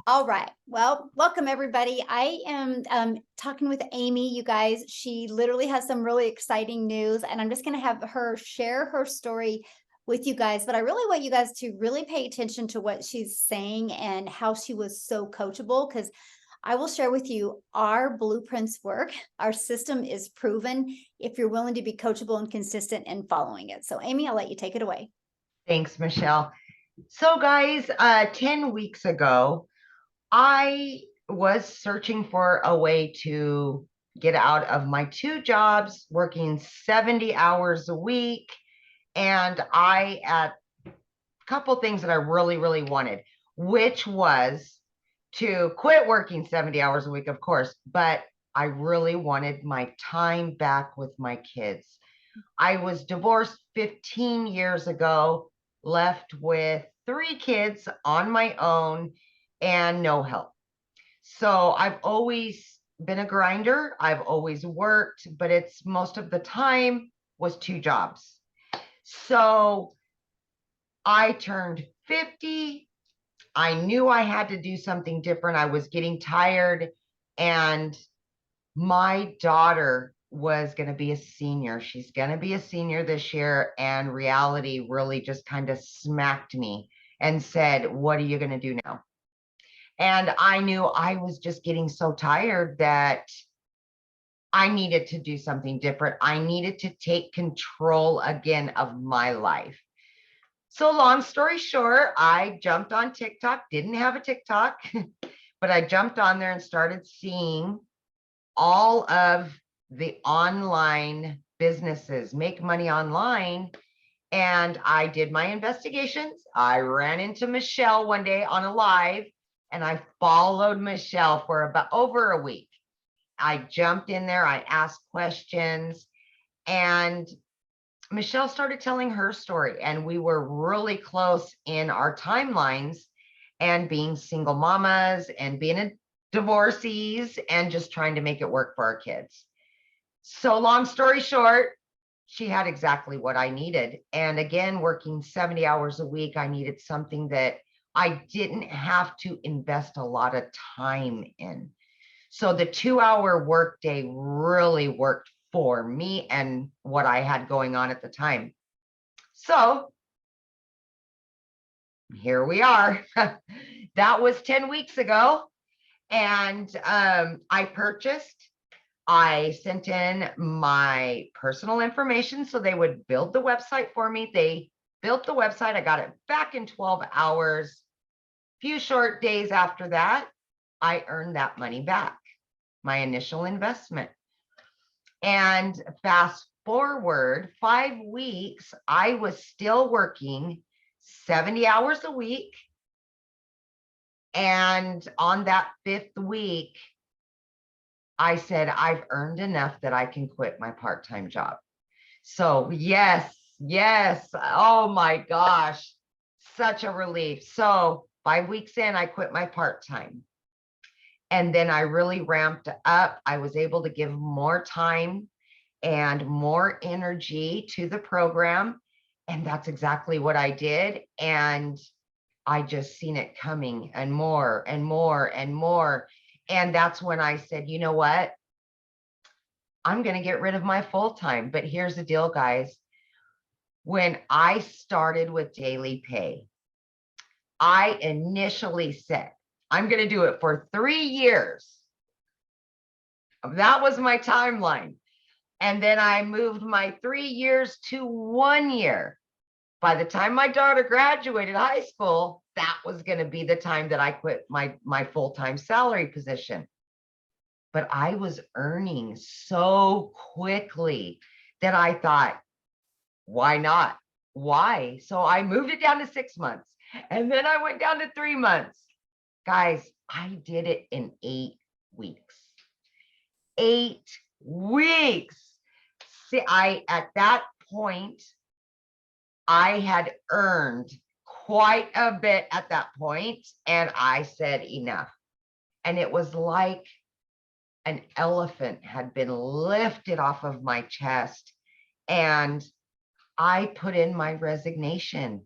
All right. Well, welcome everybody. I am talking with Amie, you guys. She literally has some really exciting news, and I'm just going to have her share her story with you guys. But I really want you guys to really pay attention to what she's saying and how she was so coachable, because I will share with you our blueprints work. Our system is proven if you're willing to be coachable and consistent in following it. So, Amie, I'll let you take it away. Thanks, Michelle. So guys, 10 weeks ago, I was searching for a way to get out of my two jobs, working 70 hours a week. And I had a couple things that I really, really wanted, which was to quit working 70 hours a week, of course, but I really wanted my time back with my kids. I was divorced 15 years ago, left with 3 kids on my own and no help. So I've always been a grinder. I've always worked, but it's most of the time was 2 jobs. So I turned 50. I knew I had to do something different. I was getting tired, and my daughter was going to be a senior. She's going to be a senior this year, and reality really just kind of smacked me and said, what are you going to do now? And I knew I was just getting so tired that I needed to do something different. I needed to take control again of my life. So long story short, I jumped on TikTok, didn't have a TikTok, but I jumped on there and started seeing all of the online businesses make money online. And I did my investigations. I ran into Michelle one day on a live, and I followed Michelle for about over a week. I jumped in there, I asked questions, and Michelle started telling her story, and we were really close in our timelines and being single mamas and being a divorcees and just trying to make it work for our kids. So long story short, she had exactly what I needed. And again, working 70 hours a week, I needed something that I didn't have to invest a lot of time in. So the 2-hour workday really worked for me and what I had going on at the time. So here we are. That was 10 weeks ago. And I sent in my personal information so they would build the website for me. They built the website. I got it back in 12 hours. Few short days after that, I earned that money back, my initial investment. And fast forward 5 weeks, I was still working 70 hours a week. And on that 5th week, I said, I've earned enough that I can quit my part-time job. So yes. Oh my gosh, such a relief. So 5 weeks in, I quit my part-time. And then I really ramped up. I was able to give more time and more energy to the program. And that's exactly what I did. And I just seen it coming and more and more and more. And that's when I said, you know what? I'm going to get rid of my full-time. But here's the deal, guys. When I started with daily pay, I initially said, I'm going to do it for 3 years. That was my timeline. And then I moved my 3 years to 1 year. By the time my daughter graduated high school, that was going to be the time that I quit my full-time salary position. But I was earning so quickly that I thought, why not? Why? So I moved it down to 6 months, and then I went down to 3 months. Guys, I did it in 8 weeks. 8 weeks. See, at that point, I had earned quite a bit at that point, and I said enough. And it was like an elephant had been lifted off of my chest, and I put in my resignation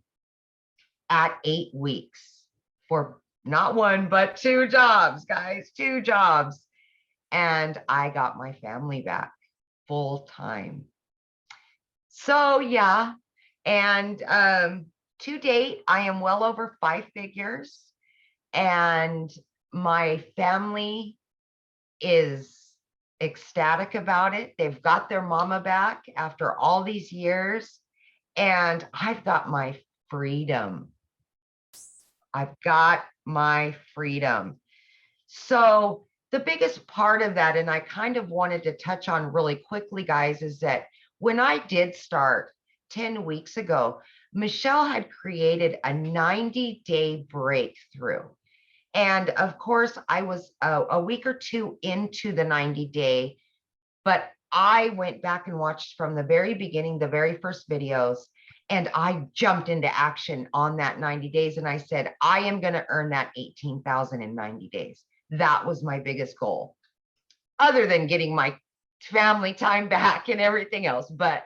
at 8 weeks for not one, but 2 jobs, guys, 2 jobs. And I got my family back full time. So yeah. And to date, I am well over 5 figures, and my family is ecstatic about it. They've got their mama back after all these years, and I've got my freedom. I've got my freedom. So the biggest part of that, and I kind of wanted to touch on really quickly, guys, is that when I did start 10 weeks ago, Michelle had created a 90-day breakthrough. And of course, I was a week or two into the 90-day, but I went back and watched from the very beginning, the very first videos, and I jumped into action on that 90 days. And I said, I am going to earn that 18,000 in 90 days. That was my biggest goal, other than getting my family time back and everything else. But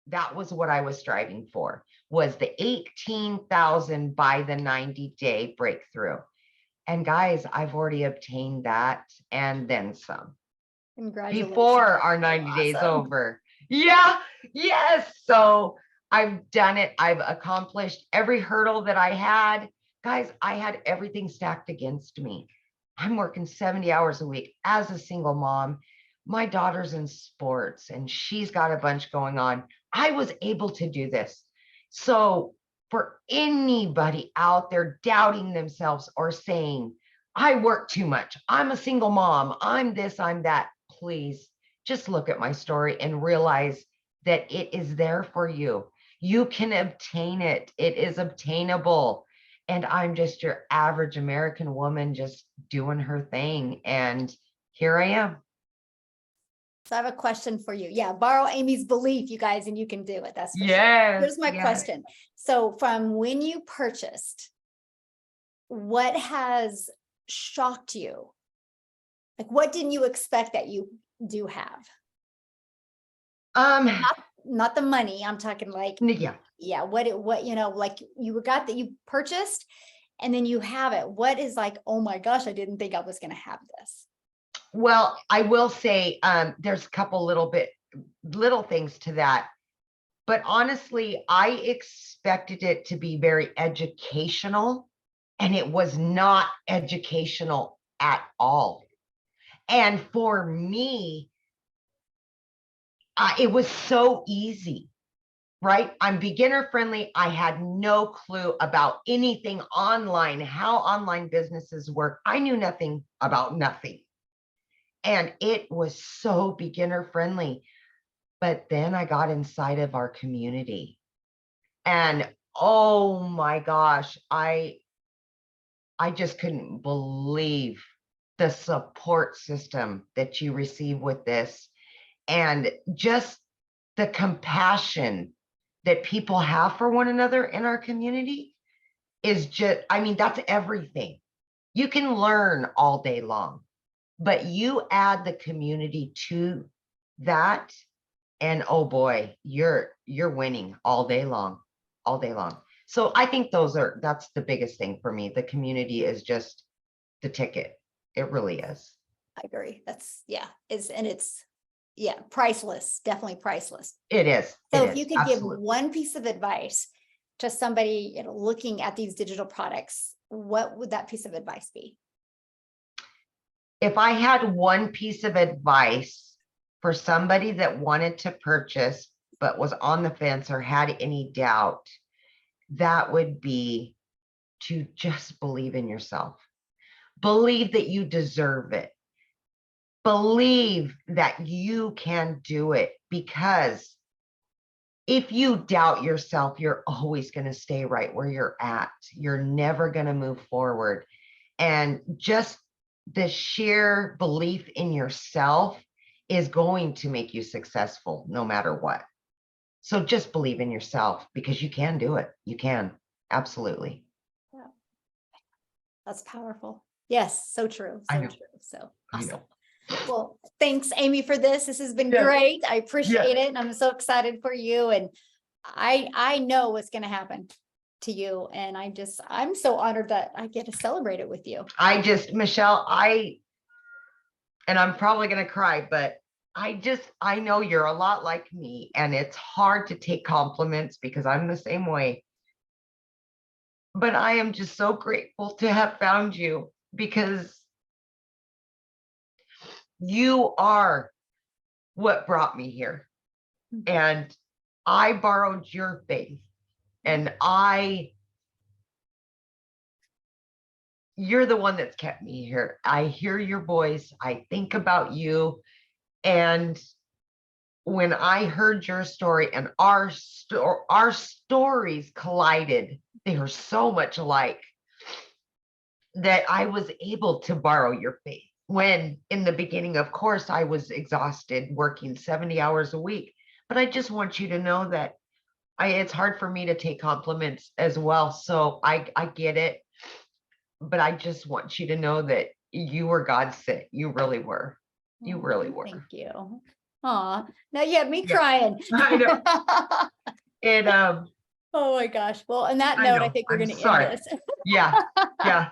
that was what I was striving for, was the 18,000 by the 90-day breakthrough. And guys, I've already obtained that and then some Congratulations. before our 90 days over. Yeah, yes. So I've done it. I've accomplished every hurdle that I had. Guys, I had everything stacked against me. I'm working 70 hours a week as a single mom. My daughter's in sports and she's got a bunch going on. I was able to do this. So for anybody out there doubting themselves or saying, I work too much, I'm a single mom, I'm this, I'm that, please just look at my story and realize that it is there for you. You can obtain it. It is obtainable. And I'm just your average American woman just doing her thing. And here I am. So I have a question for you. Yeah, borrow Amy's belief, you guys, and you can do it. That's for sure. Yes. Here's my question. So from when you purchased, what has shocked you? Like, what didn't you expect that you do have? Not the money. I'm talking like, yeah. What, like you got that you purchased and then you have it. What is like, oh my gosh, I didn't think I was going to have this. Well, I will say, there's a couple little things to that. But honestly, I expected it to be very educational, and it was not educational at all. And for me, it was so easy, right? I'm beginner friendly. I had no clue about anything online, how online businesses work. I knew nothing about nothing. And it was so beginner friendly. But then I got inside of our community, and oh my gosh, I just couldn't believe the support system that you receive with this, and just the compassion that people have for one another in our community is just, I mean, that's everything. You can learn all day long, but you add the community to that, and oh boy, you're winning all day long, all day long. So I think that's the biggest thing for me. The community is just the ticket. It really is. I agree. That's priceless, definitely priceless. It is. So if you could give one piece of advice to somebody, looking at these digital products, what would that piece of advice be? If I had one piece of advice for somebody that wanted to purchase but was on the fence or had any doubt, that would be to just believe in yourself. Believe that you deserve it. Believe that you can do it, because if you doubt yourself, you're always going to stay right where you're at. You're never going to move forward. And just the sheer belief in yourself is going to make you successful no matter what. So just believe in yourself, because you can do it. You can. Absolutely. Yeah. That's powerful. Yes. So true. So true. So awesome. Well, thanks, Amie, for this. This has been great. I appreciate it. And I'm so excited for you. And I know what's going to happen. to you. And I'm so honored that I get to celebrate it with you. Michelle, and I'm probably going to cry, but I know you're a lot like me, and it's hard to take compliments because I'm the same way. But I am just so grateful to have found you because you are what brought me here. And I borrowed your faith, and you're the one that's kept me here. I hear your voice. I think about you. And when I heard your story and our stories collided, they were so much alike that I was able to borrow your faith. When in the beginning, of course, I was exhausted working 70 hours a week. But I just want you to know that it's hard for me to take compliments as well. So I get it. But I just want you to know that you were God's sent. You really were. You really were. Thank you. Aw, now you have me Yeah. crying. I know. And Oh my gosh. Well, on that I note, I know. think we're I'm going to end sorry. this. Yeah. Yeah.